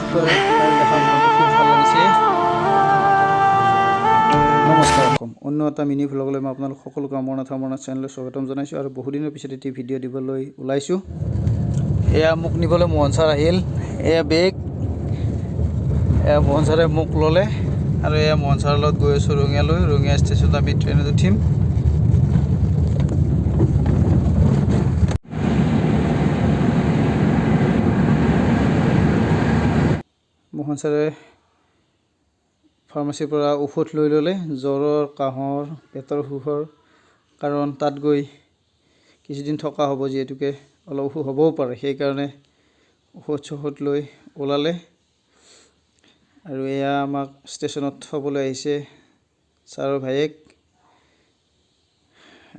Super কাৰ দেখা খুব ভাল লাগিছে। নমস্কাৰ অন্য এটা মিনি ভ্লগলৈ মই আপোনালোক সকলোকে অমৰনাথ চেনেললৈ স্বাগতম জনাইছোঁ আৰু বহুদিনৰ পিছত এটি ভিডিঅ' দিবলৈ ওলাইছোঁ। এয়া মোক নিবলৈ মোহন ছাৰ আহিল, এয়া বেগ, এয়া মোহন ছাৰে মোক ল'লে আৰু এয়া মোহন ছাৰৰ লগত গৈ আছোঁ ৰঙিয়ালৈ। ৰঙিয়া ষ্টেচনত আমি ট্ৰেইনত উঠিম। মোহন ছাৰে ফাৰ্মাচীৰ পৰা ঔষধ লৈ ল'লে জ্বৰৰ, কাহৰ, পেটৰ অসুখৰ, কাৰণ তাত গৈ কিছুদিন থকা হ'ব, যিহেতুকে অলপ অসুখ হ'বও পাৰে, সেইকাৰণে ঔষধ লৈ ওলালে। আৰু এয়া আমাক ষ্টেচনত থ'বলৈ আহিছে ছাৰৰ ভায়েক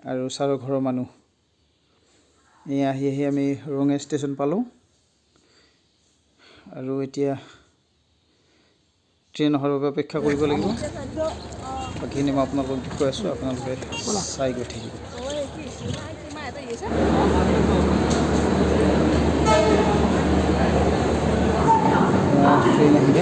আৰু ছাৰৰ ঘৰৰ মানুহ। এয়া আহি আমি ৰঙিয়া ষ্টেচন পালোঁ আৰু এতিয়া ট্ৰেইন অহাৰ বাবে অপেক্ষা কৰিব লাগিব। বাকীখিনি মই আপোনালোকক দেখুৱাই আছোঁ, আপোনালোকে চাই গৈ থাকিব। ট্ৰেইন আহিলে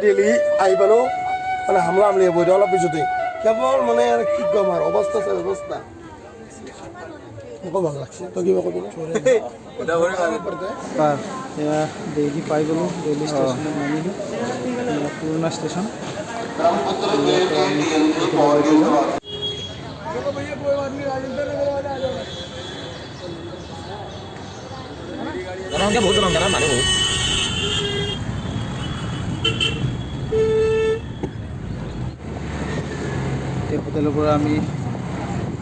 ডেইলি আহি পালোঁ মানে হামলা হামলি হ'ব অলপ পিছতে, কেৱল মানে কি ক'ম আৰু অৱস্থা আছে অৱস্থা। মোকো ভাল লাগছে, তই কিবা কবি এয়া ডেইলি পাই গ'লোঁ। ডেইলি ষ্টেচনত নামিলোঁ, পুৰণা ষ্টেচন। হোটেলৰ পৰা আমি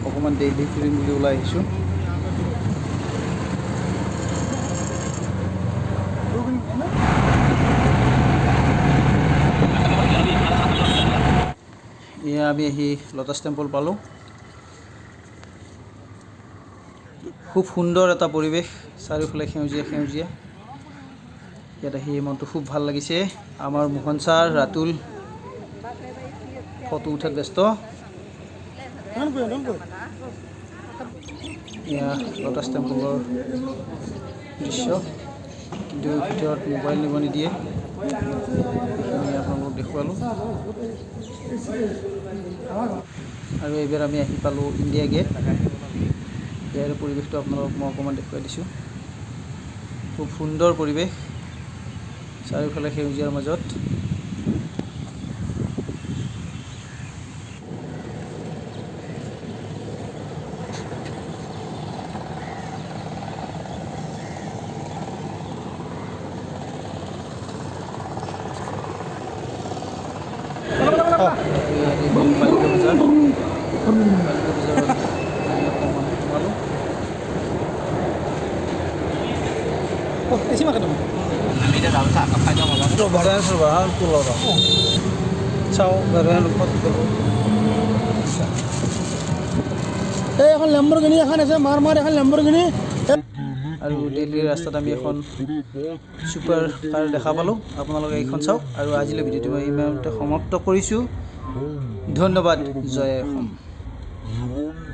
অকণমান ডেইলি ফুৰিম বুলি ওলাই আহিছোঁ। এয়া আমি আহি লোটাছ টেম্পল পালোঁ। খুব সুন্দৰ এটা পৰিৱেশ, চাৰিওফালে সেউজীয়া সেউজীয়া। ইয়াত আহি মনটো খুব ভাল লাগিছে। আমাৰ মোহন ছাৰ, ৰাতুল ফটো উঠাত ব্যস্ত। এয়া লোটাছ টেম্পলৰ দৃশ্য, কিন্তু ভিতৰত মোবাইল নিব নিদিয়ে, সেইখিনি আপোনালোকক দেখুৱালোঁ। আৰু এইবাৰ আমি আহি পালোঁ ইণ্ডিয়া গেট। ইয়াৰ পৰিৱেশটো আপোনালোকক মই অকণমান দেখুৱাই দিছোঁ। খুব সুন্দৰ পৰিৱেশ, চাৰিওফালে সেউজীয়াৰ মাজত। বালিকা বজাৰ, বালিকা বজাৰত সোমালোঁ। এখন লেম্বৰগিনি এখন আছে, মাৰ এখন লেম্বৰগিনি। আৰু দিল্লীৰ ৰাস্তাত আমি এখন ছুপাৰ কাৰ দেখা পালোঁ। আপোনালোকে এইখন চাওক। আৰু আজিলৈ ভিডিঅ'টো মই ইমানতে সমাপ্ত কৰিছোঁ। ধন্যবাদ। জয় অসম।